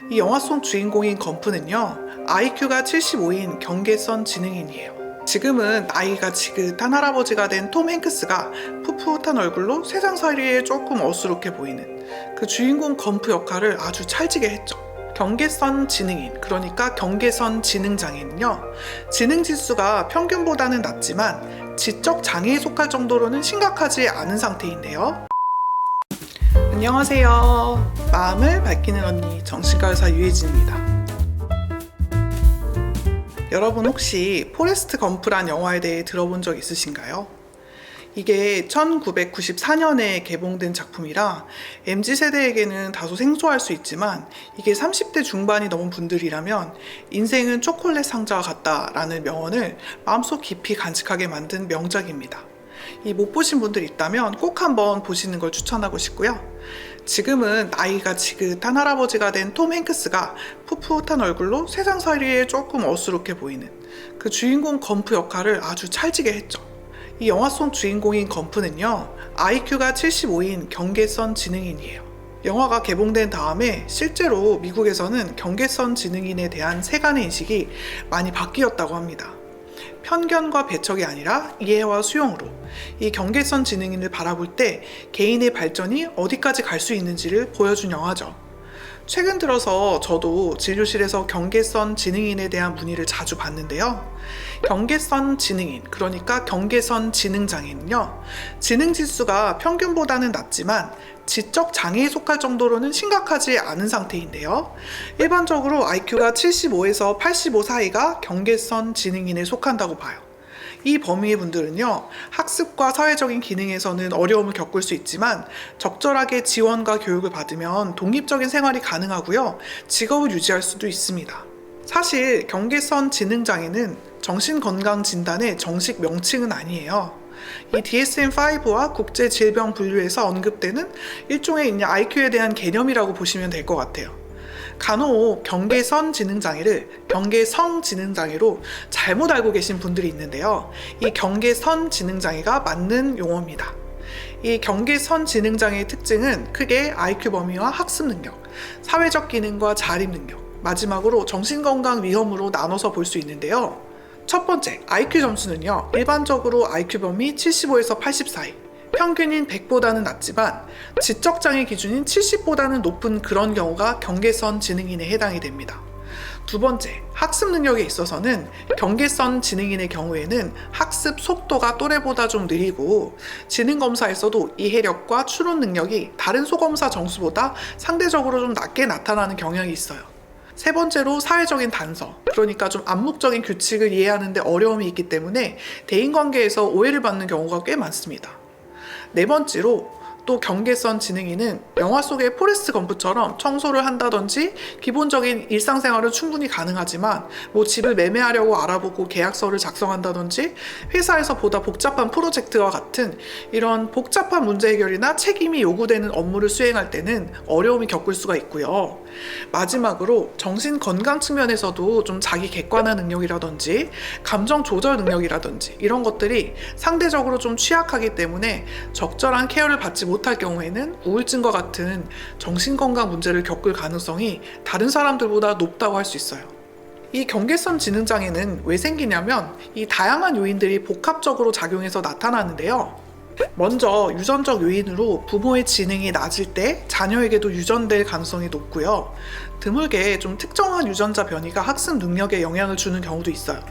이 영화 속 주인공인 건프는요, IQ가 75인 경계선 지능인이에요. 지금은 나이가 지긋한 할아버지가 된 톰 행크스가 풋풋한 얼굴로 세상살이에 조금 어수룩해 보이는 그 주인공 건프 역할을 아주 찰지게 했죠. 경계선 지능인, 그러니까 경계선 지능장애는요, 지능 지수가 평균보다는 낮지만 지적 장애에 속할 정도로는 심각하지 않은 상태인데요. 안녕하세요. 마음을 밝히는 언니 정신과 의사 유혜진입니다. 여러분 혹시 포레스트 검프란 영화에 대해 들어본 적 있으신가요? 이게 1994년에 개봉된 작품이라 MZ세대에게는 다소 생소할 수 있지만 이게 30대 중반이 넘은 분들이라면 인생은 초콜릿 상자와 같다라는 명언을 마음속 깊이 간직하게 만든 명작입니다. 이 못 보신 분들 있다면 꼭 한번 보시는 걸 추천하고 싶고요. 지금은 나이가 지긋한 할아버지가 된 톰 행크스가 풋풋한 얼굴로 세상살이에 조금 어수룩해 보이는 그 주인공 건프 역할을 아주 찰지게 했죠. 이 영화 속 주인공인 건프는요, IQ가 75인 경계선 지능인이에요. 영화가 개봉된 다음에 실제로 미국에서는 경계선 지능인에 대한 세간의 인식이 많이 바뀌었다고 합니다. 편견과 배척이 아니라 이해와 수용으로 이 경계선 지능인을 바라볼 때 개인의 발전이 어디까지 갈 수 있는지를 보여준 영화죠. 최근 들어서 저도 진료실에서 경계선 지능인에 대한 문의를 자주 받는데요. 경계선 지능인, 그러니까 경계선 지능장애는요, 지능 지수가 평균보다는 낮지만 지적 장애에 속할 정도로는 심각하지 않은 상태인데요. 일반적으로 IQ가 75에서 85 사이가 경계선 지능인에 속한다고 봐요. 이 범위의 분들은요, 학습과 사회적인 기능에서는 어려움을 겪을 수 있지만 적절하게 지원과 교육을 받으면 독립적인 생활이 가능하고요, 직업을 유지할 수도 있습니다. 사실 경계선 지능장애는 정신건강진단의 정식 명칭은 아니에요. 이 DSM-5와 국제질병분류에서 언급되는 일종의 IQ에 대한 개념이라고 보시면 될 것 같아요. 간혹 경계선 지능장애를 경계성 지능장애로 잘못 알고 계신 분들이 있는데요. 이 경계선 지능장애가 맞는 용어입니다. 이 경계선 지능장애의 특징은 크게 IQ 범위와 학습 능력, 사회적 기능과 자립 능력, 마지막으로 정신건강 위험으로 나눠서 볼 수 있는데요. 첫 번째, IQ 점수는요, 일반적으로 IQ 범위 75에서 80 사이, 평균인 100보다는 낮지만 지적장애 기준인 70보다는 높은 그런 경우가 경계선 지능인에 해당이 됩니다. 두 번째, 학습 능력에 있어서는 경계선 지능인의 경우에는 학습 속도가 또래보다 좀 느리고 지능검사에서도 이해력과 추론 능력이 다른 소검사 점수보다 상대적으로 좀 낮게 나타나는 경향이 있어요. 세 번째로 사회적인 단서, 그러니까 좀 암묵적인 규칙을 이해하는데 어려움이 있기 때문에 대인관계에서 오해를 받는 경우가 꽤 많습니다. 네 번째로 또 경계선 지능인은 영화 속의 포레스트 검프처럼 청소를 한다든지 기본적인 일상생활은 충분히 가능하지만 집을 매매하려고 알아보고 계약서를 작성한다든지 회사에서 보다 복잡한 프로젝트와 같은 이런 복잡한 문제 해결이나 책임이 요구되는 업무를 수행할 때는 어려움이 겪을 수가 있고요. 마지막으로 정신 건강 측면에서도 좀 자기 객관화 능력이라든지 감정 조절 능력이라든지 이런 것들이 상대적으로 좀 취약하기 때문에 적절한 케어를 받지 못할 경우에는 우울증과 같은 정신건강 문제를 겪을 가능성이 다른 사람들보다 높다고 할 수 있어요. 이 경계선 지능장애는 왜 생기냐면 이 다양한 요인들이 복합적으로 작용해서 나타나는데요. 먼저 유전적 요인으로 부모의 지능이 낮을 때 자녀에게도 유전될 가능성이 높고요. 드물게 좀 특정한 유전자 변이가 학습 능력에 영향을 주는 경우도 있어요.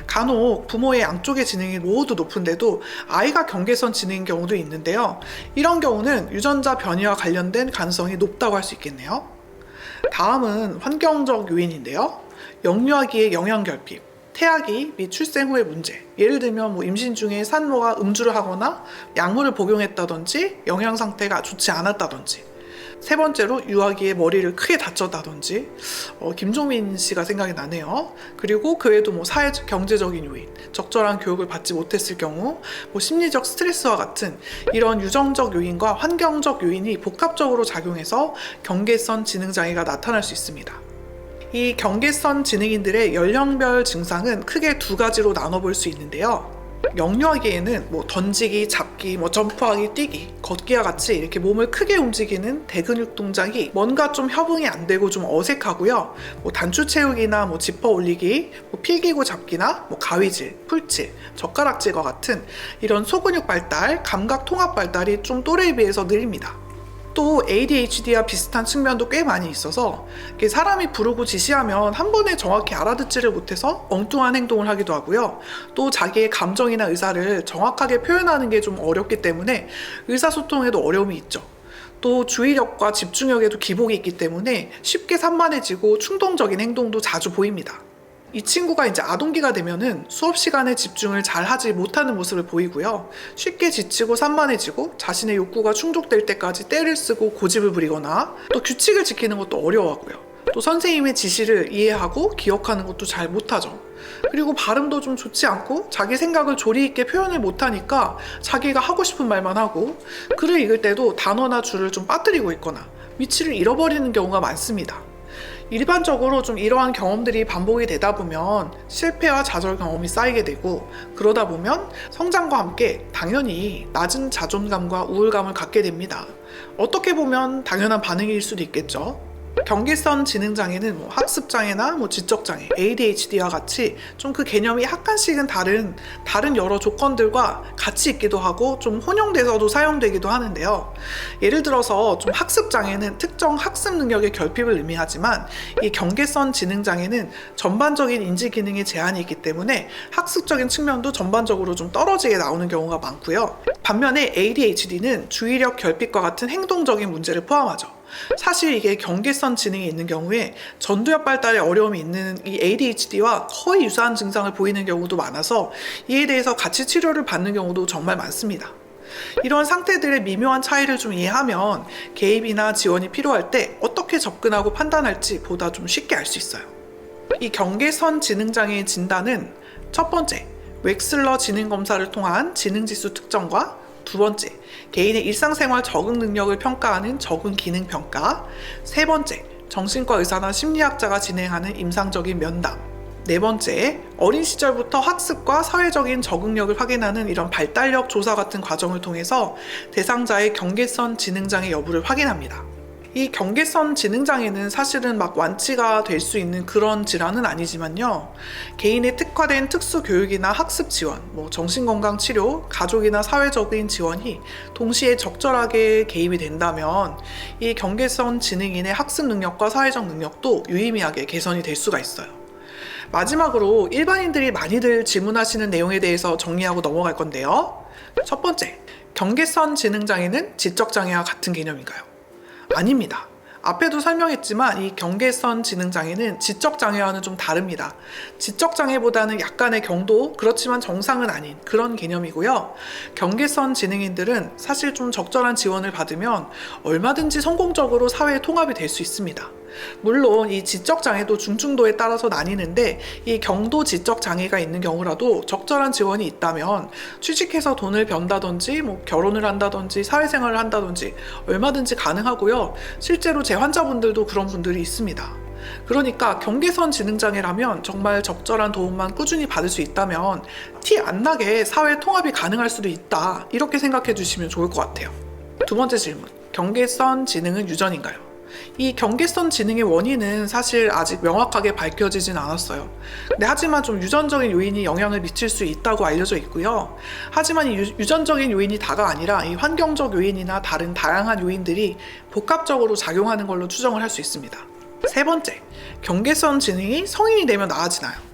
간혹 부모의 양쪽의 지능이 모두 높은데도 아이가 경계선 지능인 경우도 있는데요. 이런 경우는 유전자 변이와 관련된 가능성이 높다고 할 수 있겠네요. 다음은 환경적 요인인데요. 영유아기의 영양결핍, 태아기 및 출생 후의 문제, 예를 들면 임신 중에 산모가 음주를 하거나 약물을 복용했다든지 영양 상태가 좋지 않았다든지, 세 번째로 유아기의 머리를 크게 다쳤다든지, 김종민 씨가 생각이 나네요. 그리고 그 외에도 사회적 경제적인 요인, 적절한 교육을 받지 못했을 경우, 심리적 스트레스와 같은 이런 유전적 요인과 환경적 요인이 복합적으로 작용해서 경계선 지능장애가 나타날 수 있습니다. 이 경계선 지능인들의 연령별 증상은 크게 두 가지로 나눠볼 수 있는데요. 영유아기에는 던지기, 잡기, 점프하기, 뛰기, 걷기와 같이 이렇게 몸을 크게 움직이는 대근육 동작이 뭔가 좀 협응이 안 되고 좀 어색하고요. 단추 채우기나 지퍼 올리기, 필기구 잡기나 가위질, 풀칠, 젓가락질과 같은 이런 소근육 발달, 감각 통합 발달이 좀 또래에 비해서 느립니다. 또 ADHD와 비슷한 측면도 꽤 많이 있어서 사람이 부르고 지시하면 한 번에 정확히 알아듣지를 못해서 엉뚱한 행동을 하기도 하고요. 또 자기의 감정이나 의사를 정확하게 표현하는 게 좀 어렵기 때문에 의사소통에도 어려움이 있죠. 또 주의력과 집중력에도 기복이 있기 때문에 쉽게 산만해지고 충동적인 행동도 자주 보입니다. 이 친구가 이제 아동기가 되면은 수업 시간에 집중을 잘 하지 못하는 모습을 보이고요. 쉽게 지치고 산만해지고 자신의 욕구가 충족될 때까지 떼를 쓰고 고집을 부리거나 또 규칙을 지키는 것도 어려워하고요. 또 선생님의 지시를 이해하고 기억하는 것도 잘 못하죠. 그리고 발음도 좀 좋지 않고 자기 생각을 조리 있게 표현을 못하니까 자기가 하고 싶은 말만 하고 글을 읽을 때도 단어나 줄을 좀 빠뜨리고 있거나 위치를 잃어버리는 경우가 많습니다. 일반적으로 좀 이러한 경험들이 반복이 되다 보면 실패와 좌절 경험이 쌓이게 되고 그러다 보면 성장과 함께 당연히 낮은 자존감과 우울감을 갖게 됩니다. 어떻게 보면 당연한 반응일 수도 있겠죠. 경계선 지능장애는 학습장애나 지적장애, ADHD와 같이 좀 그 개념이 약간씩은 다른 여러 조건들과 같이 있기도 하고 좀 혼용돼서도 사용되기도 하는데요. 예를 들어서 좀 학습장애는 특정 학습 능력의 결핍을 의미하지만 이 경계선 지능장애는 전반적인 인지 기능에 제한이 있기 때문에 학습적인 측면도 전반적으로 좀 떨어지게 나오는 경우가 많고요. 반면에 ADHD는 주의력 결핍과 같은 행동적인 문제를 포함하죠. 사실 이게 경계선 지능이 있는 경우에 전두엽 발달에 어려움이 있는 이 ADHD와 거의 유사한 증상을 보이는 경우도 많아서 이에 대해서 같이 치료를 받는 경우도 정말 많습니다. 이런 상태들의 미묘한 차이를 좀 이해하면 개입이나 지원이 필요할 때 어떻게 접근하고 판단할지 보다 좀 쉽게 알 수 있어요. 이 경계선 지능장애의 진단은 첫 번째, 웩슬러 지능검사를 통한 지능지수 특정과 두 번째, 개인의 일상생활 적응 능력을 평가하는 적응 기능 평가. 세 번째, 정신과 의사나 심리학자가 진행하는 임상적인 면담. 네 번째, 어린 시절부터 학습과 사회적인 적응력을 확인하는 이런 발달력 조사 같은 과정을 통해서 대상자의 경계선 지능장애 여부를 확인합니다. 이 경계선 지능장애는 사실은 완치가 될 수 있는 그런 질환은 아니지만요. 개인의 특화된 특수교육이나 학습 지원, 정신건강치료, 가족이나 사회적인 지원이 동시에 적절하게 개입이 된다면 이 경계선 지능인의 학습 능력과 사회적 능력도 유의미하게 개선이 될 수가 있어요. 마지막으로 일반인들이 많이들 질문하시는 내용에 대해서 정리하고 넘어갈 건데요. 첫 번째, 경계선 지능장애는 지적장애와 같은 개념인가요? 아닙니다. 앞에도 설명했지만 이 경계선 지능장애는 지적장애와는 좀 다릅니다. 지적장애보다는 약간의 경도, 그렇지만 정상은 아닌 그런 개념이고요. 경계선 지능인들은 사실 좀 적절한 지원을 받으면 얼마든지 성공적으로 사회에 통합이 될 수 있습니다. 물론 이 지적장애도 중증도에 따라서 나뉘는데 이 경도 지적장애가 있는 경우라도 적절한 지원이 있다면 취직해서 돈을 번다든지 결혼을 한다든지 사회생활을 한다든지 얼마든지 가능하고요. 실제로 제 환자분들도 그런 분들이 있습니다. 그러니까 경계선 지능장애라면 정말 적절한 도움만 꾸준히 받을 수 있다면 티 안 나게 사회 통합이 가능할 수도 있다, 이렇게 생각해 주시면 좋을 것 같아요. 두 번째 질문, 경계선 지능은 유전인가요? 이 경계선 지능의 원인은 사실 아직 명확하게 밝혀지진 않았어요. 근데 하지만 좀 유전적인 요인이 영향을 미칠 수 있다고 알려져 있고요. 하지만 이 유전적인 요인이 다가 아니라 이 환경적 요인이나 다른 다양한 요인들이 복합적으로 작용하는 걸로 추정을 할 수 있습니다. 세 번째, 경계선 지능이 성인이 되면 나아지나요?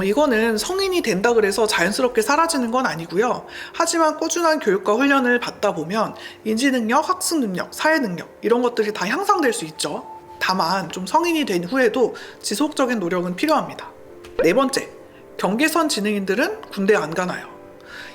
이거는 성인이 된다 그래서 자연스럽게 사라지는 건 아니고요. 하지만 꾸준한 교육과 훈련을 받다 보면 인지능력, 학습능력, 사회능력 이런 것들이 다 향상될 수 있죠. 다만 좀 성인이 된 후에도 지속적인 노력은 필요합니다. 네 번째, 경계선 지능인들은 군대 안 가나요?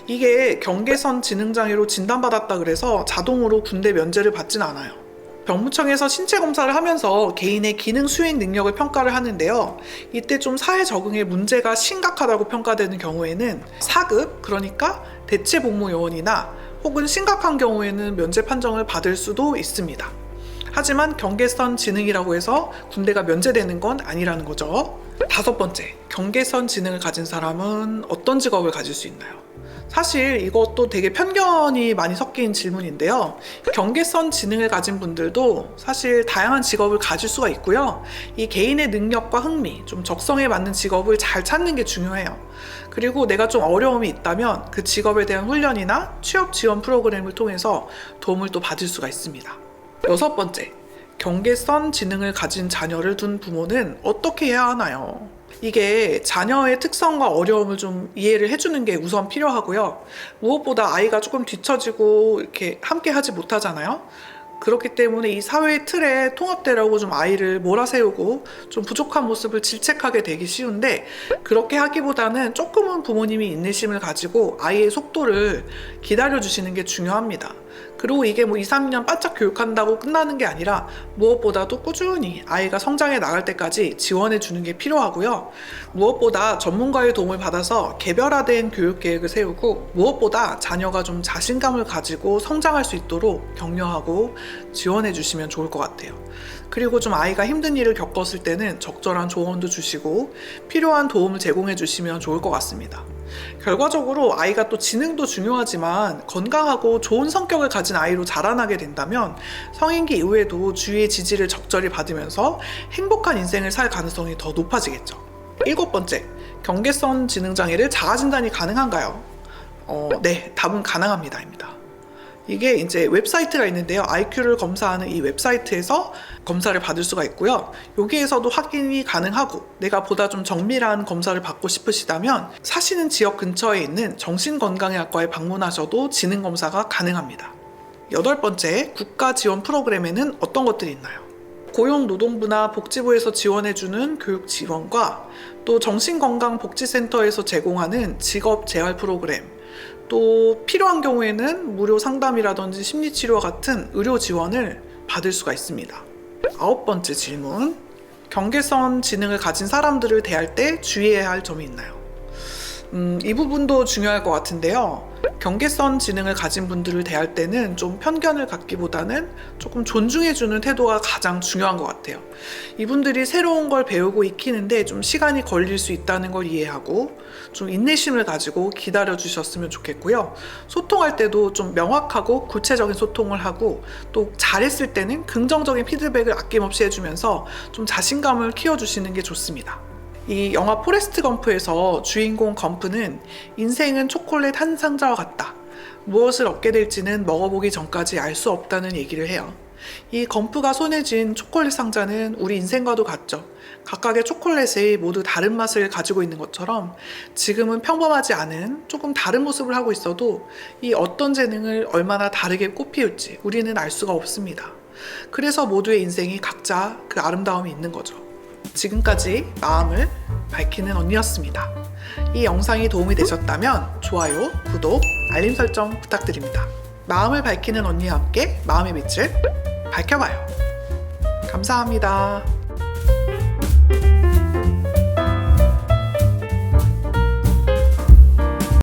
이게 경계선 지능장애로 진단받았다 그래서 자동으로 군대 면제를 받진 않아요. 병무청에서 신체 검사를 하면서 개인의 기능 수행 능력을 평가를 하는데요. 이때 좀 사회 적응에 문제가 심각하다고 평가되는 경우에는 4급, 그러니까 대체복무 요원이나 혹은 심각한 경우에는 면제 판정을 받을 수도 있습니다. 하지만 경계선 지능이라고 해서 군대가 면제되는 건 아니라는 거죠. 다섯 번째, 경계선 지능을 가진 사람은 어떤 직업을 가질 수 있나요? 사실 이것도 되게 편견이 많이 섞인 질문인데요. 경계선 지능을 가진 분들도 사실 다양한 직업을 가질 수가 있고요. 이 개인의 능력과 흥미, 좀 적성에 맞는 직업을 잘 찾는 게 중요해요. 그리고 내가 좀 어려움이 있다면 그 직업에 대한 훈련이나 취업 지원 프로그램을 통해서 도움을 또 받을 수가 있습니다. 여섯 번째, 경계선 지능을 가진 자녀를 둔 부모는 어떻게 해야 하나요? 이게 자녀의 특성과 어려움을 좀 이해를 해주는 게 우선 필요하고요. 무엇보다 아이가 조금 뒤처지고 이렇게 함께 하지 못하잖아요. 그렇기 때문에 이 사회의 틀에 통합되라고 좀 아이를 몰아세우고 좀 부족한 모습을 질책하게 되기 쉬운데, 그렇게 하기보다는 조금은 부모님이 인내심을 가지고 아이의 속도를 기다려주시는 게 중요합니다. 그리고 이게 뭐 2, 3년 바짝 교육한다고 끝나는 게 아니라 무엇보다도 꾸준히 아이가 성장해 나갈 때까지 지원해 주는 게 필요하고요. 무엇보다 전문가의 도움을 받아서 개별화된 교육 계획을 세우고, 무엇보다 자녀가 좀 자신감을 가지고 성장할 수 있도록 격려하고 지원해 주시면 좋을 것 같아요. 그리고 좀 아이가 힘든 일을 겪었을 때는 적절한 조언도 주시고 필요한 도움을 제공해 주시면 좋을 것 같습니다. 결과적으로 아이가 또 지능도 중요하지만 건강하고 좋은 성격을 가진 아이로 자라나게 된다면 성인기 이후에도 주위의 지지를 적절히 받으면서 행복한 인생을 살 가능성이 더 높아지겠죠. 일곱 번째, 경계선 지능장애를 자가진단이 가능한가요? 네, 답은 가능합니다입니다. 이게 이제 웹사이트가 있는데요. IQ를 검사하는 이 웹사이트에서 검사를 받을 수가 있고요. 여기에서도 확인이 가능하고, 내가 보다 좀 정밀한 검사를 받고 싶으시다면 사시는 지역 근처에 있는 정신건강의학과에 방문하셔도 지능검사가 가능합니다. 여덟 번째, 국가 지원 프로그램에는 어떤 것들이 있나요? 고용노동부나 복지부에서 지원해주는 교육 지원과 또 정신건강복지센터에서 제공하는 직업 재활 프로그램, 또 필요한 경우에는 무료 상담이라든지 심리치료와 같은 의료 지원을 받을 수가 있습니다. 아홉 번째 질문, 경계선 지능을 가진 사람들을 대할 때 주의해야 할 점이 있나요? 이 부분도 중요할 것 같은데요. 경계선 지능을 가진 분들을 대할 때는 좀 편견을 갖기보다는 조금 존중해주는 태도가 가장 중요한 것 같아요. 이분들이 새로운 걸 배우고 익히는데 좀 시간이 걸릴 수 있다는 걸 이해하고 좀 인내심을 가지고 기다려주셨으면 좋겠고요. 소통할 때도 좀 명확하고 구체적인 소통을 하고, 또 잘했을 때는 긍정적인 피드백을 아낌없이 해주면서 좀 자신감을 키워주시는 게 좋습니다. 이 영화 포레스트 검프에서 주인공 검프는 인생은 초콜릿 한 상자와 같다. 무엇을 얻게 될지는 먹어보기 전까지 알 수 없다는 얘기를 해요. 이 검프가 손에 쥔 초콜릿 상자는 우리 인생과도 같죠. 각각의 초콜릿이 모두 다른 맛을 가지고 있는 것처럼 지금은 평범하지 않은 조금 다른 모습을 하고 있어도 이 어떤 재능을 얼마나 다르게 꽃피울지 우리는 알 수가 없습니다. 그래서 모두의 인생이 각자 그 아름다움이 있는 거죠. 지금까지 마음을 밝히는 언니였습니다. 이 영상이 도움이 되셨다면 좋아요, 구독, 알림 설정 부탁드립니다. 마음을 밝히는 언니와 함께 마음의 빛을 밝혀봐요. 감사합니다.